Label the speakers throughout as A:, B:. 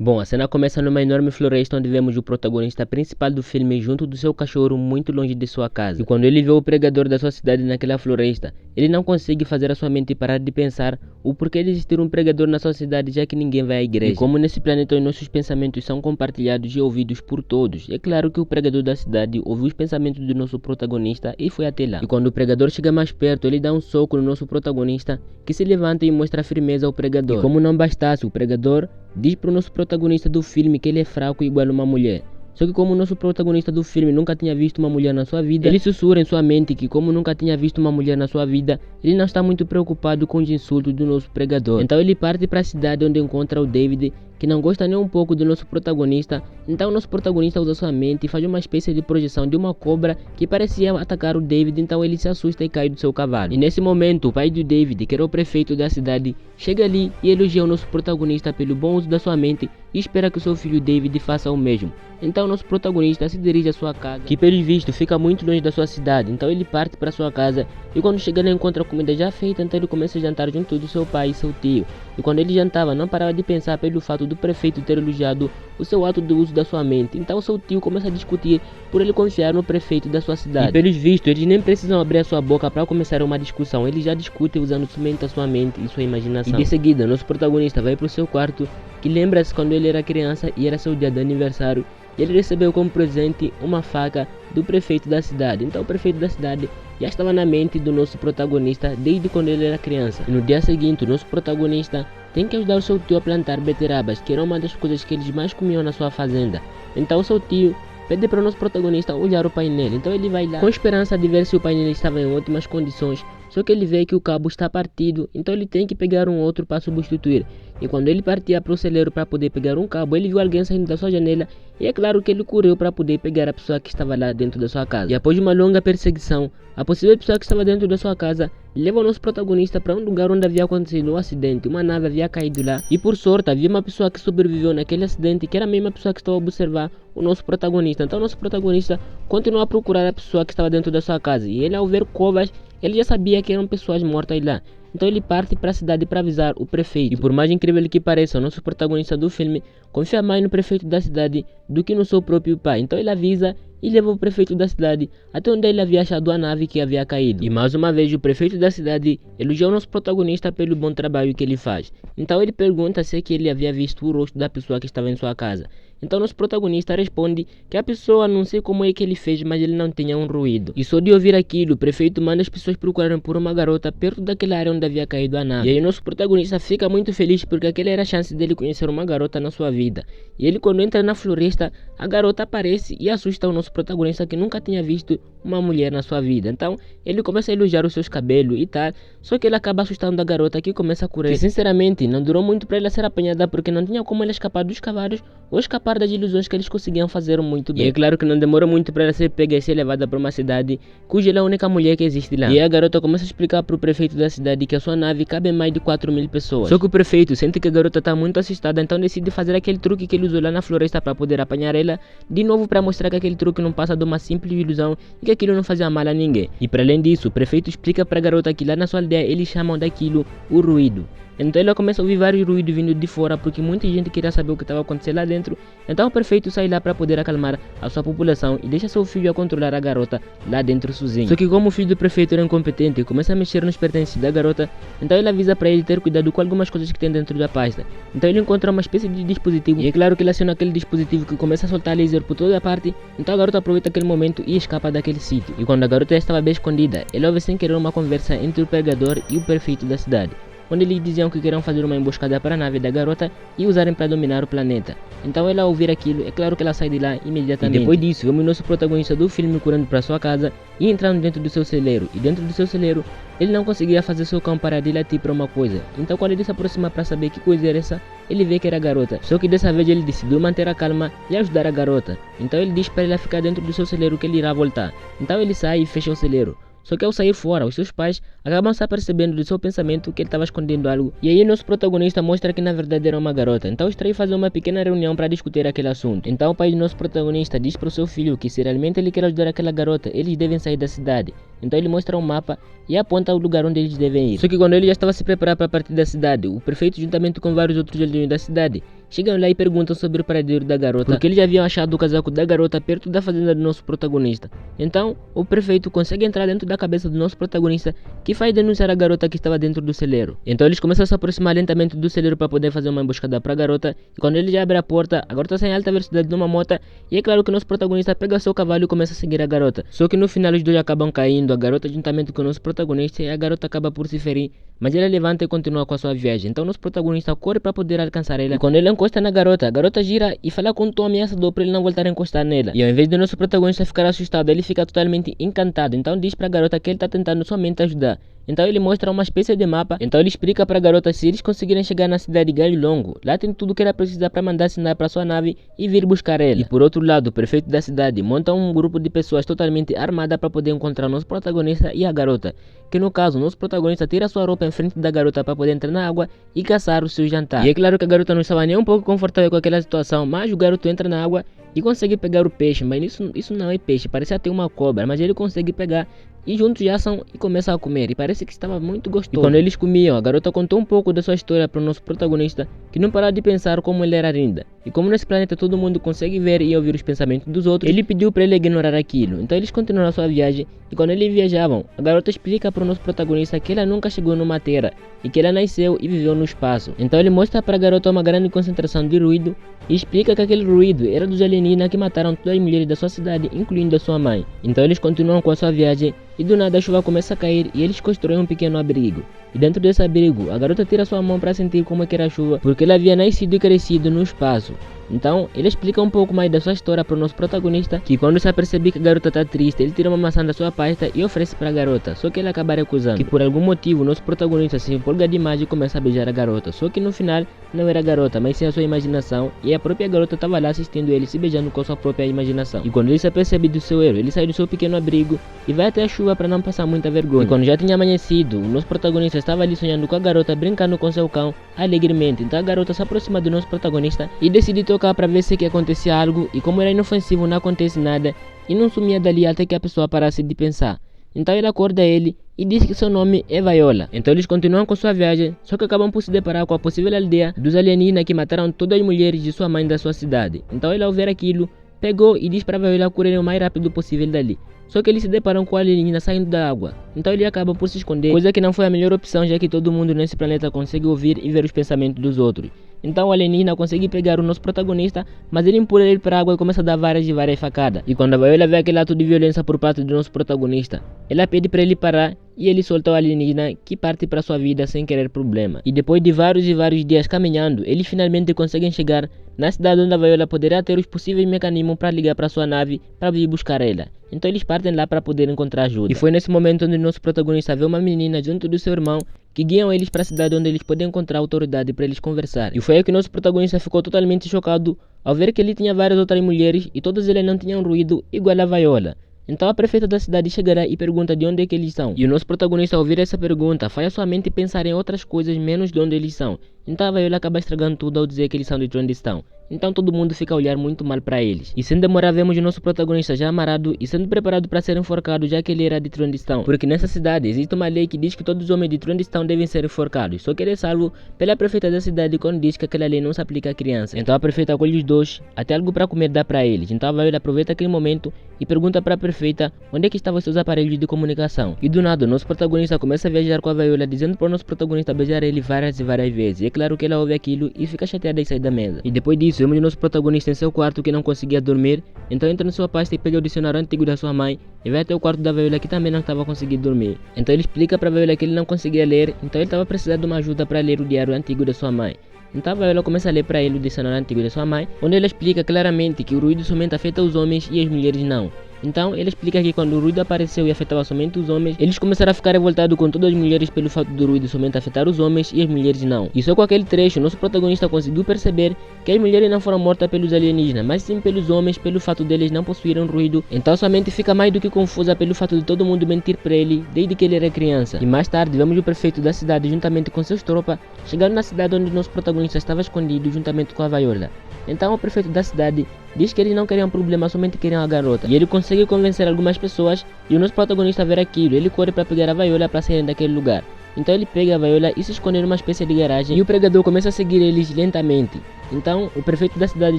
A: Bom, a cena começa numa enorme floresta onde vemos o protagonista principal do filme junto do seu cachorro muito longe de sua casa. E quando ele vê o pregador da sua cidade naquela floresta, ele não consegue fazer a sua mente parar de pensar o porquê de existir um pregador na sua cidade já que ninguém vai à igreja. E como nesse planeta os nossos pensamentos são compartilhados e ouvidos por todos, é claro que o pregador da cidade ouviu os pensamentos do nosso protagonista e foi até lá. E quando o pregador chega mais perto, ele dá um soco no nosso protagonista que se levanta e mostra firmeza ao pregador. E como não bastasse, o pregador diz para o nosso protagonista do filme que ele é fraco igual a uma mulher. Só que como o nosso protagonista do filme nunca tinha visto uma mulher na sua vida, ele sussurra em sua mente que como nunca tinha visto uma mulher na sua vida, ele não está muito preocupado com os insultos do nosso pregador. Então ele parte para a cidade onde encontra o David, que não gosta nem um pouco do nosso protagonista. Então o nosso protagonista usa sua mente e faz uma espécie de projeção de uma cobra que parecia atacar o David, então ele se assusta e cai do seu cavalo. E nesse momento o pai do David, que era o prefeito da cidade, chega ali e elogia o nosso protagonista pelo bom uso da sua mente e espera que o seu filho David faça o mesmo. Então nosso protagonista se dirige à sua casa, que pelo visto fica muito longe da sua cidade. Então ele parte para sua casa e quando chega ele encontra a comida já feita, então ele começa a jantar junto do seu pai e seu tio. E quando ele jantava não parava de pensar pelo fato do prefeito ter elogiado o seu ato do uso da sua mente. Então seu tio começa a discutir por ele confiar no prefeito da sua cidade. E pelos vistos eles nem precisam abrir a sua boca para começar uma discussão, eles já discutem usando somente a sua mente e sua imaginação. E de seguida nosso protagonista vai para o seu quarto, que lembra-se quando ele era criança e era seu dia de aniversário. E ele recebeu como presente uma faca do prefeito da cidade. Então o prefeito da cidade já estava na mente do nosso protagonista desde quando ele era criança. E no dia seguinte o nosso protagonista tem que ajudar o seu tio a plantar beterrabas, que era uma das coisas que eles mais comiam na sua fazenda. Então o seu tio pede para o nosso protagonista olhar o painel. Então ele vai lá com esperança de ver se o painel estava em ótimas condições. Só que ele vê que o cabo está partido, então ele tem que pegar um outro para substituir. E quando ele partia para o celeiro para poder pegar um cabo, ele viu alguém saindo da sua janela e é claro que ele correu para poder pegar a pessoa que estava lá dentro da sua casa. E após uma longa perseguição, a possível pessoa que estava dentro da sua casa leva o nosso protagonista para um lugar onde havia acontecido um acidente. Uma nave havia caído lá e por sorte havia uma pessoa que sobreviveu naquele acidente, que era a mesma pessoa que estava a observar o nosso protagonista. Então o nosso protagonista continuou a procurar a pessoa que estava dentro da sua casa e ele, ao ver covas, ele já sabia que eram pessoas mortas lá. Então ele parte para a cidade para avisar o prefeito. E por mais incrível que pareça, o nosso protagonista do filme confia mais no prefeito da cidade do que no seu próprio pai. Então ele avisa e leva o prefeito da cidade até onde ele havia achado a nave que havia caído. E mais uma vez o prefeito da cidade elogia o nosso protagonista pelo bom trabalho que ele faz. Então ele pergunta se é que ele havia visto o rosto da pessoa que estava em sua casa. Então nosso protagonista responde que a pessoa não sei como é que ele fez, mas ele não tinha um ruído. E só de ouvir aquilo, o prefeito manda as pessoas procurarem por uma garota perto daquela área onde havia caído a nave. E aí nosso protagonista fica muito feliz porque aquela era a chance dele conhecer uma garota na sua vida. E ele quando entra na floresta, a garota aparece e assusta o nosso protagonista que nunca tinha visto uma mulher na sua vida. Então ele começa a elogiar os seus cabelos e tal, só que ele acaba assustando a garota que começa a correr. E sinceramente não durou muito para ela ser apanhada porque não tinha como ela escapar dos cavalos ou escapar das ilusões que eles conseguiam fazer muito bem. E é claro que não demora muito para ela ser pega e ser levada para uma cidade cuja ela é a única mulher que existe lá. E a garota começa a explicar para o prefeito da cidade que a sua nave cabe mais de 4.000 pessoas. Só que o prefeito sente que a garota está muito assustada, então decide fazer aquele truque que ele usou lá na floresta para poder apanhar ela de novo, para mostrar que aquele truque não passa de uma simples ilusão e que aquilo não fazia mal a ninguém. E para além disso, o prefeito explica para a garota que lá na sua aldeia eles chamam daquilo o ruído. Então ela começa a ouvir vários ruídos vindo de fora porque muita gente queria saber o que estava acontecendo lá dentro. Então o prefeito sai lá para poder acalmar a sua população e deixa seu filho a controlar a garota lá dentro sozinho. Só que como o filho do prefeito era incompetente e começa a mexer nos pertences da garota, então ele avisa para ele ter cuidado com algumas coisas que tem dentro da pasta. Então ele encontra uma espécie de dispositivo e é claro que ele aciona aquele dispositivo que começa a soltar laser por toda a parte. Então a garota aproveita aquele momento e escapa daquele sítio. E quando a garota já estava bem escondida, ela ouve sem querer uma conversa entre o pregador e o prefeito da cidade, onde eles diziam que queriam fazer uma emboscada para a nave da garota e usarem para dominar o planeta. Então ela ao ouvir aquilo, é claro que ela sai de lá imediatamente. E depois disso, vemos nosso protagonista do filme correndo para sua casa e entrando dentro do seu celeiro. E dentro do seu celeiro, ele não conseguia fazer seu cão parar de latir para uma coisa. Então quando ele se aproxima para saber que coisa era essa, ele vê que era a garota. Só que dessa vez ele decidiu manter a calma e ajudar a garota. Então ele diz para ela ficar dentro do seu celeiro que ele irá voltar. Então ele sai e fecha o celeiro. Só que ao sair fora, os seus pais acabam se apercebendo do seu pensamento que ele estava escondendo algo. E aí nosso protagonista mostra que na verdade era uma garota. Então os três fazem uma pequena reunião para discutir aquele assunto. Então o pai do nosso protagonista diz para o seu filho que se realmente ele quer ajudar aquela garota, eles devem sair da cidade. Então ele mostra um mapa e aponta o lugar onde eles devem ir. Só que quando ele já estava se preparando para partir da cidade, o prefeito juntamente com vários outros aldeões da cidade chegam lá e perguntam sobre o paradeiro da garota, porque eles já haviam achado o casaco da garota perto da fazenda do nosso protagonista. Então, o prefeito consegue entrar dentro da cabeça do nosso protagonista, que faz denunciar a garota que estava dentro do celeiro. Então eles começam a se aproximar lentamente do celeiro para poder fazer uma emboscada para a garota, e quando eles abrem a porta, a garota sai em alta velocidade numa moto, e é claro que o nosso protagonista pega seu cavalo e começa a seguir a garota. Só que no final os dois acabam caindo, a garota juntamente com o nosso protagonista, e a garota acaba por se ferir, mas ela levanta e continua com a sua viagem. Então nosso protagonista corre para poder alcançar ela, e quando ele encosta na garota, a garota gira e fala com um tom ameaçador para ele não voltar a encostar nela. E ao invés de nosso protagonista ficar assustado, ele fica totalmente encantado. Então diz para a garota que ele está tentando somente ajudar. Então ele mostra uma espécie de mapa. Então ele explica para a garota se eles conseguirem chegar na cidade de Galho Longo, lá tem tudo que ela precisa para mandar assinar para sua nave e vir buscar ela. E por outro lado, o prefeito da cidade monta um grupo de pessoas totalmente armada para poder encontrar o nosso protagonista e a garota. Que no caso, o nosso protagonista tira sua roupa em frente da garota para poder entrar na água e caçar o seu jantar. E é claro que a garota não estava nem um pouco confortável com aquela situação, mas o garoto entra na água e consegue pegar o peixe, mas isso não é peixe, parece até uma cobra, mas ele consegue pegar e juntos já são e começam a comer, e parece que estava muito gostoso. E quando eles comiam, a garota contou um pouco da sua história para o nosso protagonista, que não parava de pensar como ele era linda. E como nesse planeta todo mundo consegue ver e ouvir os pensamentos dos outros, ele pediu para ele ignorar aquilo. Então eles continuaram a sua viagem, e quando eles viajavam, a garota explica para o nosso protagonista que ela nunca chegou numa terra, e que ela nasceu e viveu no espaço. Então ele mostra para a garota uma grande concentração de ruído, e explica que aquele ruído era dos alienígenas que mataram todas as mulheres da sua cidade, incluindo a sua mãe. Então eles continuam com a sua viagem, e do nada a chuva começa a cair e eles constroem um pequeno abrigo. E dentro desse abrigo, a garota tira sua mão para sentir como é que era a chuva, porque ela havia nascido e crescido no espaço. Então, ele explica um pouco mais da sua história para o nosso protagonista, que quando se apercebe que a garota está triste, ele tira uma maçã da sua pasta e oferece para a garota, só que ele acaba recusando, que por algum motivo o nosso protagonista se empolga demais e começa a beijar a garota, só que no final não era a garota, mas sim a sua imaginação, e a própria garota estava lá assistindo ele se beijando com a sua própria imaginação. E quando ele se apercebe do seu erro, ele sai do seu pequeno abrigo e vai até a chuva para não passar muita vergonha. E quando já tinha amanhecido, o nosso protagonista estava ali sonhando com a garota, brincando com seu cão alegremente. Então a garota se aproxima do nosso protagonista e decide tocar para ver se que acontecia algo, e como era inofensivo não acontece nada, e não sumia dali até que a pessoa parasse de pensar. Então ele acorda ele e diz que seu nome é Viola. Então eles continuam com sua viagem, só que acabam por se deparar com a possível aldeia dos alienígenas que mataram todas as mulheres de sua mãe da sua cidade. Então ele, ao ver aquilo, pegou e diz para Viola correr o mais rápido possível dali. Só que eles se deparam com a alienígena saindo da água. Então ele acaba por se esconder, coisa que não foi a melhor opção, já que todo mundo nesse planeta consegue ouvir e ver os pensamentos dos outros. Então o alienígena consegue pegar o nosso protagonista, mas ele empurra ele para a água e começa a dar várias e várias facadas. E quando a Viola vê aquele ato de violência por parte do nosso protagonista, ela pede para ele parar e ele solta o alienígena, que parte para sua vida sem querer problema. E depois de vários e vários dias caminhando, eles finalmente conseguem chegar na cidade onde a Viola poderá ter os possíveis mecanismos para ligar para sua nave para vir buscar ela. Então eles partem lá para poder encontrar ajuda. E foi nesse momento onde nosso protagonista vê uma menina junto do seu irmão, que guiam eles para a cidade onde eles podem encontrar autoridade para eles conversar. E foi aí que nosso protagonista ficou totalmente chocado ao ver que ele tinha várias outras mulheres e todas elas não tinham ruído igual a Viola. Então a prefeita da cidade chegará e pergunta de onde é que eles são. E o nosso protagonista, ao ouvir essa pergunta, faz a sua mente pensar em outras coisas menos de onde eles são. Então a Viola acaba estragando tudo ao dizer que eles são de Trondheim. Então todo mundo fica a olhar muito mal para eles. E sem demorar vemos o nosso protagonista já amarrado e sendo preparado para ser enforcado, já que ele era de Trondheim. Porque nessa cidade existe uma lei que diz que todos os homens de Trondheim devem ser enforcados. Só que ele é salvo pela prefeita da cidade quando diz que aquela lei não se aplica a crianças. Então a prefeita acolhe os dois, até algo para comer dá para eles. Então a Viola aproveita aquele momento e pergunta para a prefeita onde é que estavam seus aparelhos de comunicação. E do nada o nosso protagonista começa a viajar com a Viola, dizendo para o nosso protagonista beijar ele várias e várias vezes. E é claro que ela ouve aquilo e fica chateada e sai da mesa. E depois disso vemos o nosso protagonista em seu quarto que não conseguia dormir, então entra na sua pasta e pega o dicionário antigo da sua mãe e vai até o quarto da Viola, que também não estava conseguindo dormir. Então ele explica para a Viola que ele não conseguia ler, então ele estava precisando de uma ajuda para ler o diário antigo da sua mãe. Então a Viola começa a ler para ele o dicionário antigo da sua mãe, onde ela explica claramente que o ruído somente afeta os homens e as mulheres não. Então ele explica que quando o ruído apareceu e afetava somente os homens, eles começaram a ficar revoltados com todas as mulheres pelo fato do ruído somente afetar os homens e as mulheres não. E só com aquele trecho, nosso protagonista conseguiu perceber que as mulheres não foram mortas pelos alienígenas, mas sim pelos homens, pelo fato deles não possuírem ruído. Então sua mente fica mais do que confusa pelo fato de todo mundo mentir para ele desde que ele era criança. E mais tarde vemos o prefeito da cidade juntamente com seus tropas chegando na cidade onde nosso protagonista estava escondido juntamente com a Viola. Então o prefeito da cidade diz que eles não queriam problema, somente queriam a garota. E ele consegue convencer algumas pessoas e o nosso protagonista ver aquilo. Ele corre para pegar a Viola para sair daquele lugar. Então ele pega a Viola e se esconde numa espécie de garagem e o pregador começa a seguir eles lentamente. Então o prefeito da cidade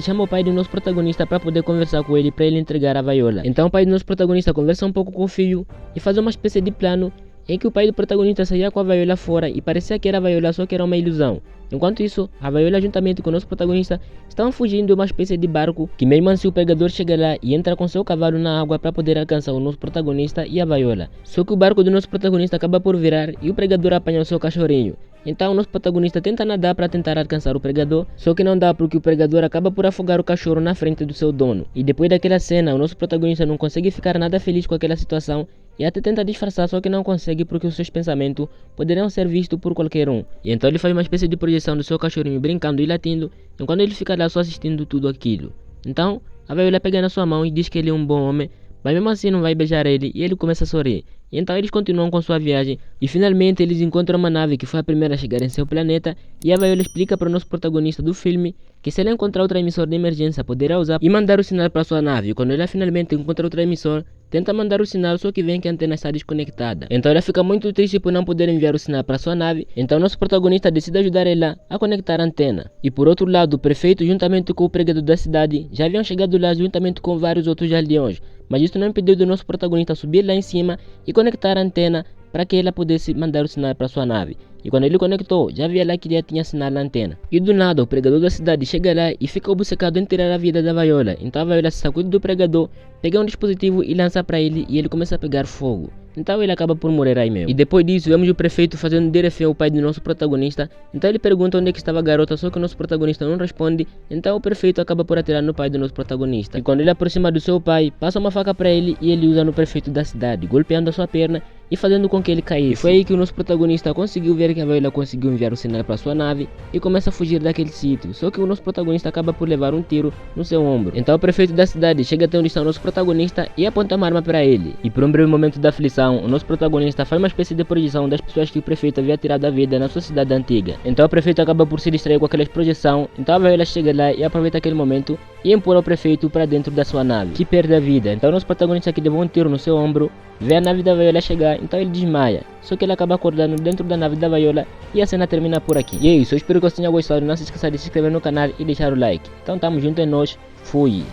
A: chama o pai do nosso protagonista para poder conversar com ele para ele entregar a Viola. Então o pai do nosso protagonista conversa um pouco com o filho e faz uma espécie de plano em que o pai do protagonista saía com a Viola fora e parecia que era a Viola, só que era uma ilusão. Enquanto isso, a Viola juntamente com o nosso protagonista estavam fugindo de uma espécie de barco que mesmo assim o pregador chega lá e entra com seu cavalo na água para poder alcançar o nosso protagonista e a Viola. Só que o barco do nosso protagonista acaba por virar e o pregador apanha o seu cachorrinho. Então o nosso protagonista tenta nadar para tentar alcançar o pregador, só que não dá porque o pregador acaba por afogar o cachorro na frente do seu dono. E depois daquela cena, o nosso protagonista não consegue ficar nada feliz com aquela situação e até tenta disfarçar, só que não consegue porque os seus pensamentos poderiam ser vistos por qualquer um. E então ele faz uma espécie de projeção do seu cachorrinho brincando e latindo, enquanto ele fica lá só assistindo tudo aquilo. Então a Viola pega na sua mão e diz que ele é um bom homem, mas mesmo assim não vai beijar ele e ele começa a sorrir. E então eles continuam com sua viagem e finalmente eles encontram uma nave que foi a primeira a chegar em seu planeta e a Viola explica para o nosso protagonista do filme que se ele encontrar outro emissor de emergência poderá usar e mandar o sinal para sua nave. E quando ela finalmente encontra outro emissor, tenta mandar o sinal, só que vem que a antena está desconectada. Então ela fica muito triste por não poder enviar o sinal para sua nave, então nosso protagonista decide ajudar ela a conectar a antena. E por outro lado, o prefeito juntamente com o pregador da cidade já haviam chegado lá juntamente com vários outros aldeões, mas isso não impediu do nosso protagonista subir lá em cima e conectar a antena para que ela pudesse mandar o sinal para sua nave. E quando ele conectou, já via lá que já tinha sinal na antena. E do nada, o pregador da cidade chega lá e fica obcecado em tirar a vida da Viola. Então a Viola se sacude do pregador, pega um dispositivo e lança para ele e ele começa a pegar fogo. Então ele acaba por morrer aí mesmo. E depois disso, vemos o prefeito fazendo derefé ao pai do nosso protagonista. Então ele pergunta onde é que estava a garota, só que o nosso protagonista não responde. Então o prefeito acaba por atirar no pai do nosso protagonista. E quando ele aproxima do seu pai, passa uma faca para ele e ele usa no prefeito da cidade, golpeando a sua perna e fazendo com que ele caísse. E foi aí que o nosso protagonista conseguiu ver que a Viola conseguiu enviar o sinal para sua nave e começa a fugir daquele sítio. Só que o nosso protagonista acaba por levar um tiro no seu ombro. Então o prefeito da cidade chega até onde está o nosso protagonista e aponta uma arma para ele. E por um breve momento da aflição, o nosso protagonista faz uma espécie de projeção das pessoas que o prefeito havia tirado a vida na sua cidade antiga. Então o prefeito acaba por se distrair com aquela projeção. Então a Viola chega lá e aproveita aquele momento e empurra o prefeito para dentro da sua nave, que perde a vida. Então o nosso protagonista que levou um tiro no seu ombro vê a nave da Viola chegar, então ele desmaia. Só que ele acaba acordando dentro da nave da Viola e a cena termina por aqui. E é isso, eu espero que você tenha gostado. Não se esqueça de se inscrever no canal e deixar o like. Então tamo junto, é nóis, fui!